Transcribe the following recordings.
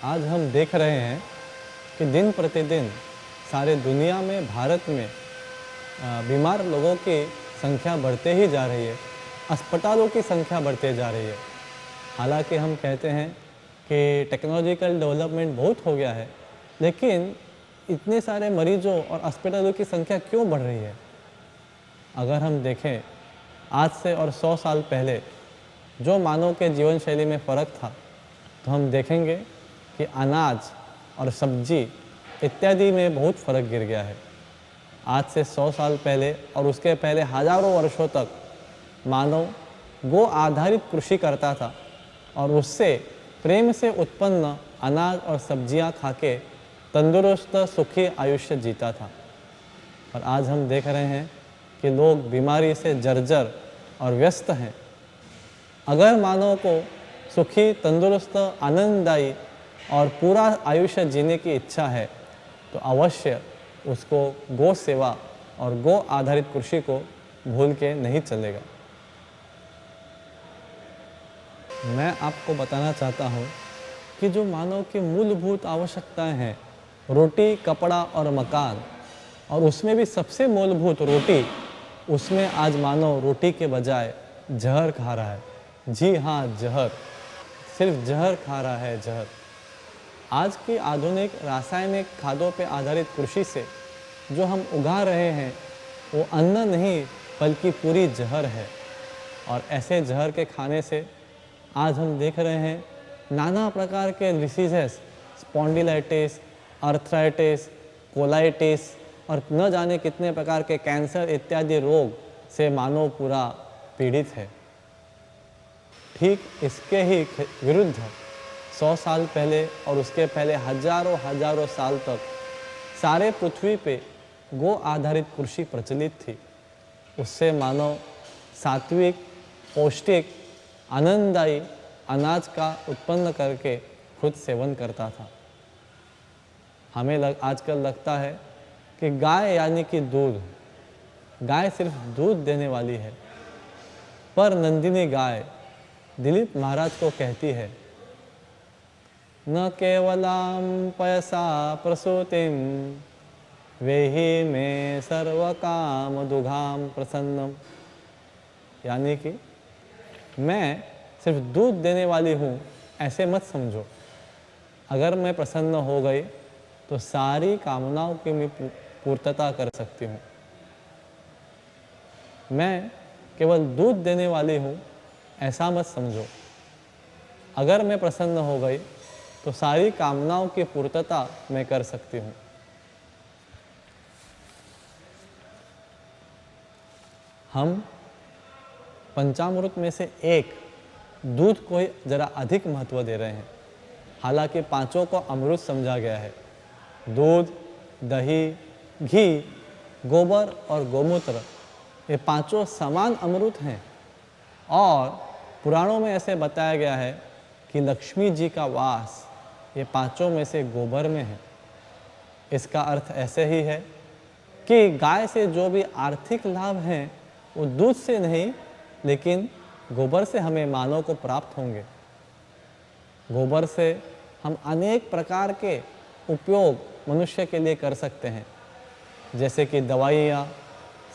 आज हम देख रहे हैं कि दिन प्रतिदिन सारे दुनिया में, भारत में बीमार लोगों की संख्या बढ़ते ही जा रही है, अस्पतालों की संख्या बढ़ते जा रही है। हालांकि हम कहते हैं कि टेक्नोलॉजिकल डेवलपमेंट बहुत हो गया है, लेकिन इतने सारे मरीजों और अस्पतालों की संख्या क्यों बढ़ रही है? अगर हम देखें आज से और 100 साल पहले जो मानव के जीवन शैली में फ़र्क था, तो हम देखेंगे कि अनाज और सब्जी इत्यादि में बहुत फ़र्क गिर गया है। आज से 100 साल पहले और उसके पहले हज़ारों वर्षों तक मानव गो आधारित कृषि करता था और उससे प्रेम से उत्पन्न अनाज और सब्जियां खाके तंदुरुस्त सुखी आयुष्य जीता था। और आज हम देख रहे हैं कि लोग बीमारी से जर्जर और व्यस्त हैं। अगर मानव को सुखी, तंदुरुस्त, आनंददायी और पूरा आयुष्य जीने की इच्छा है तो अवश्य उसको गौ सेवा और गौ आधारित कृषि को भूल के नहीं चलेगा। मैं आपको बताना चाहता हूँ कि जो मानव की मूलभूत आवश्यकताएं हैं, रोटी, कपड़ा और मकान, और उसमें भी सबसे मूलभूत रोटी, उसमें आज मानव रोटी के बजाय जहर खा रहा है। जी हाँ, जहर, सिर्फ जहर खा रहा है, जहर। आज की आधुनिक रासायनिक खादों पर आधारित कृषि से जो हम उगा रहे हैं वो अन्न नहीं बल्कि पूरी जहर है। और ऐसे जहर के खाने से आज हम देख रहे हैं नाना प्रकार के डिसीजेस, स्पॉन्डिलाइटिस, अर्थराइटिस, कोलाइटिस और न जाने कितने प्रकार के कैंसर इत्यादि रोग से मानव पूरा पीड़ित है। ठीक इसके ही विरुद्ध 100 साल पहले और उसके पहले हजारों साल तक सारे पृथ्वी पे गो आधारित कृषि प्रचलित थी। उससे मानव सात्विक, पौष्टिक, आनंददायी अनाज का उत्पन्न करके खुद सेवन करता था। हमें आजकल लगता है कि गाय यानी कि दूध, गाय सिर्फ दूध देने वाली है, पर नंदिनी गाय दिलीप महाराज को कहती है, न केवलां पयसा प्रसूतिं वेहि में सर्व काम दुघाम प्रसन्नम। यानी कि मैं सिर्फ दूध देने वाली हूँ ऐसे मत समझो। अगर मैं प्रसन्न हो गई तो सारी कामनाओं की मैं पूर्तता कर सकती हूँ। मैं केवल दूध देने वाली हूँ ऐसा मत समझो। अगर मैं प्रसन्न हो गई तो सारी कामनाओं की पूर्तता मैं कर सकती हूँ। हम पंचामृत में से एक दूध को जरा अधिक महत्व दे रहे हैं। हालांकि पांचों को अमृत समझा गया है। दूध, दही, घी, गोबर और गोमूत्र, ये पांचों समान अमृत हैं। और पुराणों में ऐसे बताया गया है कि लक्ष्मी जी का वास ये पांचों में से गोबर में है। इसका अर्थ ऐसे ही है कि गाय से जो भी आर्थिक लाभ हैं वो दूध से नहीं लेकिन गोबर से हमें मानव को प्राप्त होंगे। गोबर से हम अनेक प्रकार के उपयोग मनुष्य के लिए कर सकते हैं, जैसे कि दवाइयाँ,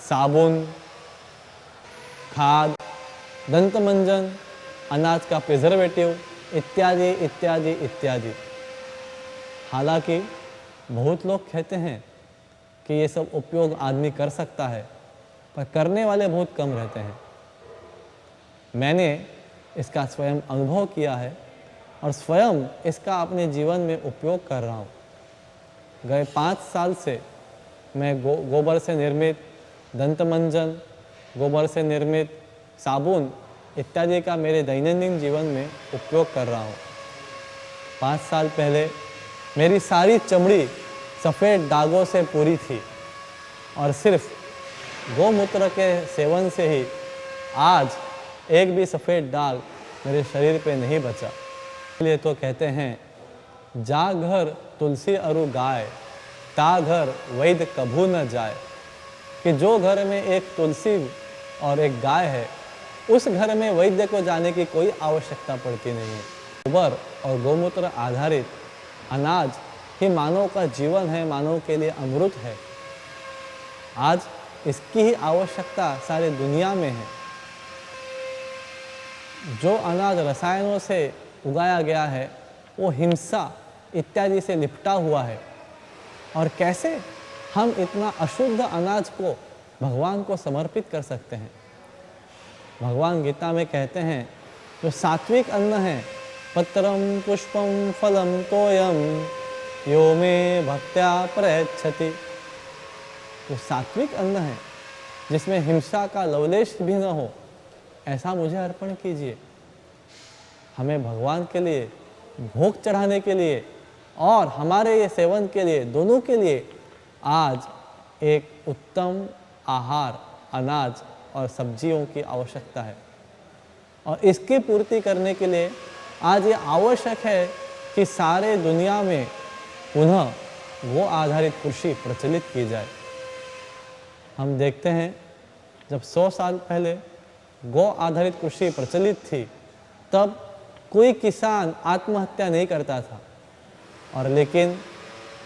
साबुन, खाद, दंतमंजन, अनाज का प्रिजर्वेटिव इत्यादि इत्यादि इत्यादि। हालांकि बहुत लोग कहते हैं कि ये सब उपयोग आदमी कर सकता है, पर करने वाले बहुत कम रहते हैं। मैंने इसका स्वयं अनुभव किया है और स्वयं इसका अपने जीवन में उपयोग कर रहा हूँ। गए 5 साल से मैं गोबर से निर्मित दंतमंजन, गोबर से निर्मित साबुन इत्यादि का मेरे दैनंदिन जीवन में उपयोग कर रहा हूँ। 5 साल पहले मेरी सारी चमड़ी सफ़ेद दागों से पूरी थी और सिर्फ गौमूत्र के सेवन से ही आज एक भी सफ़ेद दाग मेरे शरीर पे नहीं बचा। इसलिए तो कहते हैं, जा घर तुलसी अरु गाय, ता घर वैद्य कभू न जाए, कि जो घर में एक तुलसी और एक गाय है, उस घर में वैद्य को जाने की कोई आवश्यकता पड़ती नहीं है। गोबर और गौमूत्र आधारित अनाज ही मानव का जीवन है, मानव के लिए अमृत है। आज इसकी ही आवश्यकता सारी दुनिया में है। जो अनाज रसायनों से उगाया गया है वो हिंसा इत्यादि से लिपटा हुआ है। और कैसे हम इतना अशुद्ध अनाज को भगवान को समर्पित कर सकते हैं? भगवान गीता में कहते हैं, जो सात्विक अन्न है, पत्रम पुष्पम फलम तोयम यो मे भक्त्या प्रयच्छति, तो सात्विक अन्न है जिसमें हिंसा का लवलेश भी न हो, ऐसा मुझे अर्पण कीजिए। हमें भगवान के लिए भोग चढ़ाने के लिए और हमारे ये सेवन के लिए, दोनों के लिए आज एक उत्तम आहार, अनाज और सब्जियों की आवश्यकता है। और इसकी पूर्ति करने के लिए आज ये आवश्यक है कि सारे दुनिया में पुनः गो आधारित कृषि प्रचलित की जाए। हम देखते हैं, जब 100 साल पहले गो आधारित कृषि प्रचलित थी, तब कोई किसान आत्महत्या नहीं करता था। और लेकिन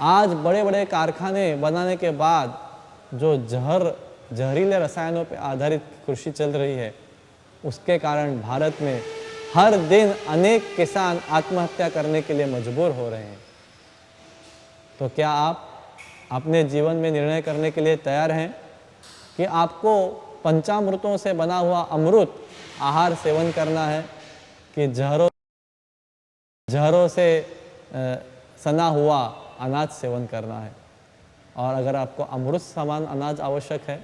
आज बड़े बड़े कारखाने बनाने के बाद जो जहरीले रसायनों पर आधारित कृषि चल रही है, उसके कारण भारत में हर दिन अनेक किसान आत्महत्या करने के लिए मजबूर हो रहे हैं। तो क्या आप अपने जीवन में निर्णय करने के लिए तैयार हैं कि आपको पंचामृतों से बना हुआ अमृत आहार सेवन करना है, कि जहरों से सना हुआ अनाज सेवन करना है? और अगर आपको अमृत समान अनाज आवश्यक है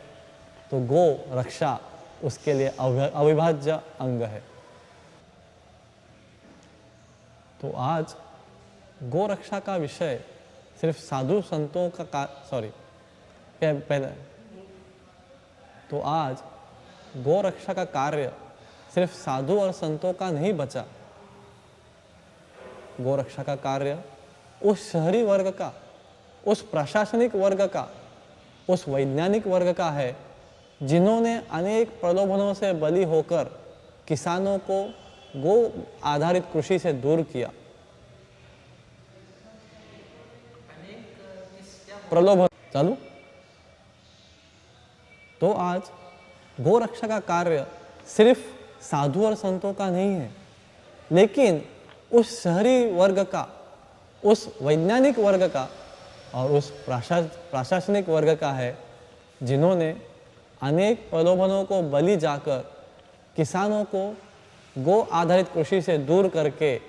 तो गो रक्षा उसके लिए अविभाज्य अंग है। तो आज गो रक्षा का विषय सिर्फ साधु संतों का पहले तो आज गो रक्षा का कार्य सिर्फ साधु और संतों का नहीं बचा। गो रक्षा का कार्य उस शहरी वर्ग का, उस प्रशासनिक वर्ग का, उस वैज्ञानिक वर्ग का है, जिन्होंने अनेक प्रलोभनों से बली होकर किसानों को गो आधारित कृषि से दूर किया। प्रलोभन चालू। तो आज गो रक्षा का कार्य सिर्फ साधु और संतों का नहीं है, लेकिन उस शहरी वर्ग का, उस वैज्ञानिक वर्ग का और उस प्रशासनिक वर्ग का है, जिन्होंने अनेक प्रलोभनों को बलि जाकर किसानों को गो आधारित कृषि से दूर करके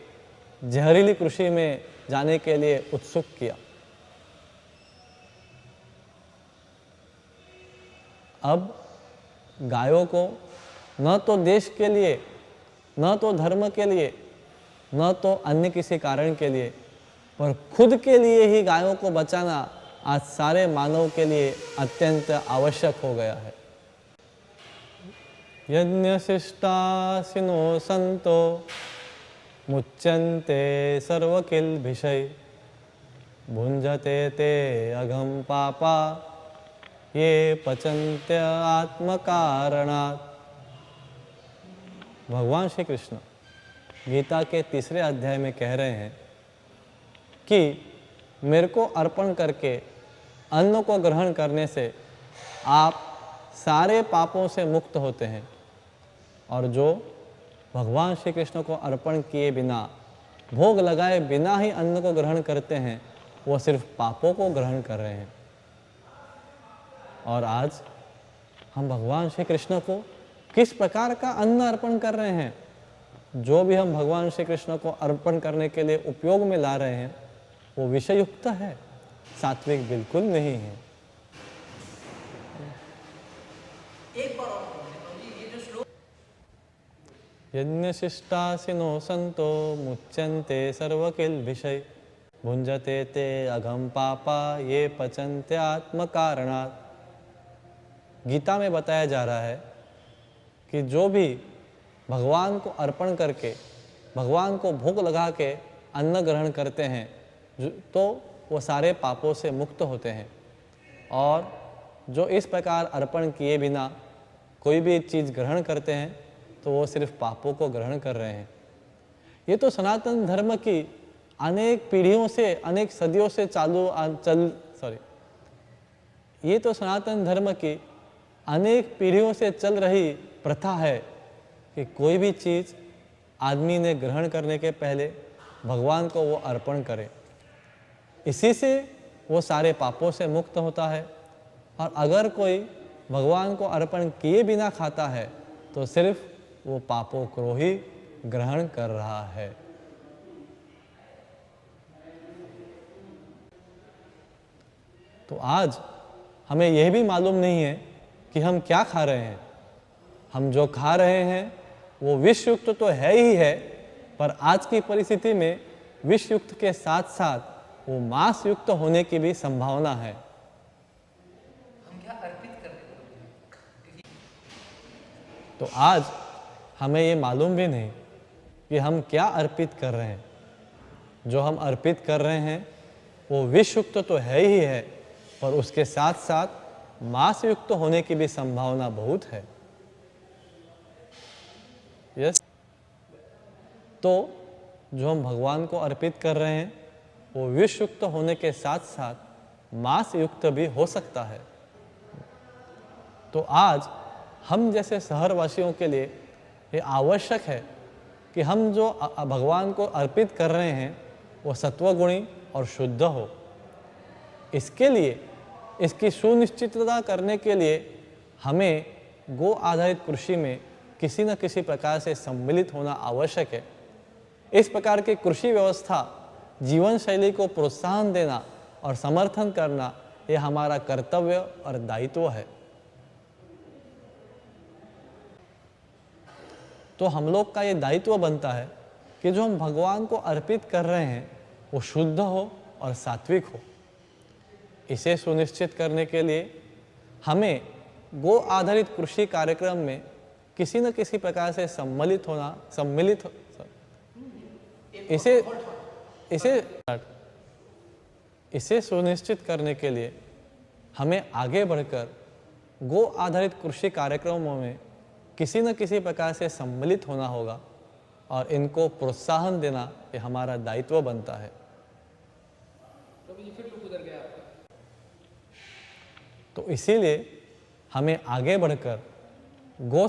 जहरीली कृषि में जाने के लिए उत्सुक किया। अब गायों को न तो देश के लिए, न तो धर्म के लिए, न तो अन्य किसी कारण के लिए, पर खुद के लिए ही गायों को बचाना आज सारे मानव के लिए अत्यंत आवश्यक हो गया है। यज्ञशिष्टासिनो संतो मुच्यन्ते सर्वकिल्बिषै, भुञ्जते ते अघं पापा ये पचन्त्य आत्मकारणात्। भगवान श्री कृष्ण गीता के 3 अध्याय में कह रहे हैं कि मेरे को अर्पण करके अन्न को ग्रहण करने से आप सारे पापों से मुक्त होते हैं, और जो भगवान श्री कृष्ण को अर्पण किए बिना, भोग लगाए बिना ही अन्न को ग्रहण करते हैं, वो सिर्फ पापों को ग्रहण कर रहे हैं। और आज हम भगवान श्री कृष्ण को किस प्रकार का अन्न अर्पण कर रहे हैं? जो भी हम भगवान श्री कृष्ण को अर्पण करने के लिए उपयोग में ला रहे हैं वो विषय युक्त है, सात्विक बिल्कुल नहीं है। एक बार और बोलिए प्रभु जी, ये जो श्लोक यज्ञशिष्टासिनो संतो मुच्यन्ते सर्वकिल विषय भुंजते ते अघम पापा ये पचन्ते आत्म कारणात्। गीता में बताया जा रहा है कि जो भी भगवान को अर्पण करके, भगवान को भोग लगा के अन्न ग्रहण करते हैं तो वो सारे पापों से मुक्त होते हैं, और जो इस प्रकार अर्पण किए बिना कोई भी चीज़ ग्रहण करते हैं तो वो सिर्फ पापों को ग्रहण कर रहे हैं। ये तो सनातन धर्म की अनेक पीढ़ियों से, अनेक सदियों से ये तो सनातन धर्म की अनेक पीढ़ियों से चल रही प्रथा है कि कोई भी चीज़ आदमी ने ग्रहण करने के पहले भगवान को वो अर्पण करे, इसी से वो सारे पापों से मुक्त होता है। और अगर कोई भगवान को अर्पण किए बिना खाता है तो सिर्फ वो पापों को ही ग्रहण कर रहा है। तो आज हमें यह भी मालूम नहीं है कि हम क्या खा रहे हैं। हम जो खा रहे हैं वो विष युक्त तो है ही है, पर आज की परिस्थिति में विष युक्त के साथ साथ वो मांस युक्त होने की भी संभावना है। हम क्या अर्पित कर रहे हैं? तो आज हमें ये मालूम भी नहीं कि हम क्या अर्पित कर रहे हैं। जो हम अर्पित कर रहे हैं वो विष युक्त तो है ही है, पर उसके साथ साथ मांस युक्त होने की भी संभावना बहुत है। यस, तो जो हम भगवान को अर्पित कर रहे हैं वो विष युक्त होने के साथ साथ मांस युक्त भी हो सकता है। तो आज हम जैसे शहरवासियों के लिए ये आवश्यक है कि हम जो भगवान को अर्पित कर रहे हैं वो सत्वगुणी और शुद्ध हो। इसके लिए, इसकी सुनिश्चितता करने के लिए हमें गो आधारित कृषि में किसी न किसी प्रकार से सम्मिलित होना आवश्यक है। इस प्रकार की कृषि व्यवस्था, जीवन शैली को प्रोत्साहन देना और समर्थन करना ये हमारा कर्तव्य और दायित्व है। तो हम लोग का ये दायित्व बनता है कि जो हम भगवान को अर्पित कर रहे हैं वो शुद्ध हो और सात्विक हो। इसे सुनिश्चित करने के लिए हमें गो आधारित कृषि कार्यक्रम में किसी न किसी प्रकार से इसे सुनिश्चित करने के लिए हमें आगे बढ़कर गो आधारित कृषि कार्यक्रमों में किसी न किसी प्रकार से सम्मिलित होना होगा और इनको प्रोत्साहन देना ये हमारा दायित्व बनता है। तो इसीलिए हमें आगे बढ़कर गो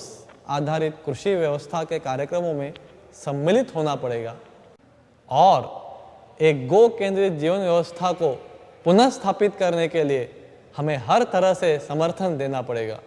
आधारित कृषि व्यवस्था के कार्यक्रमों में सम्मिलित होना पड़ेगा और एक गो केंद्रित जीवन व्यवस्था को पुनः स्थापित करने के लिए हमें हर तरह से समर्थन देना पड़ेगा।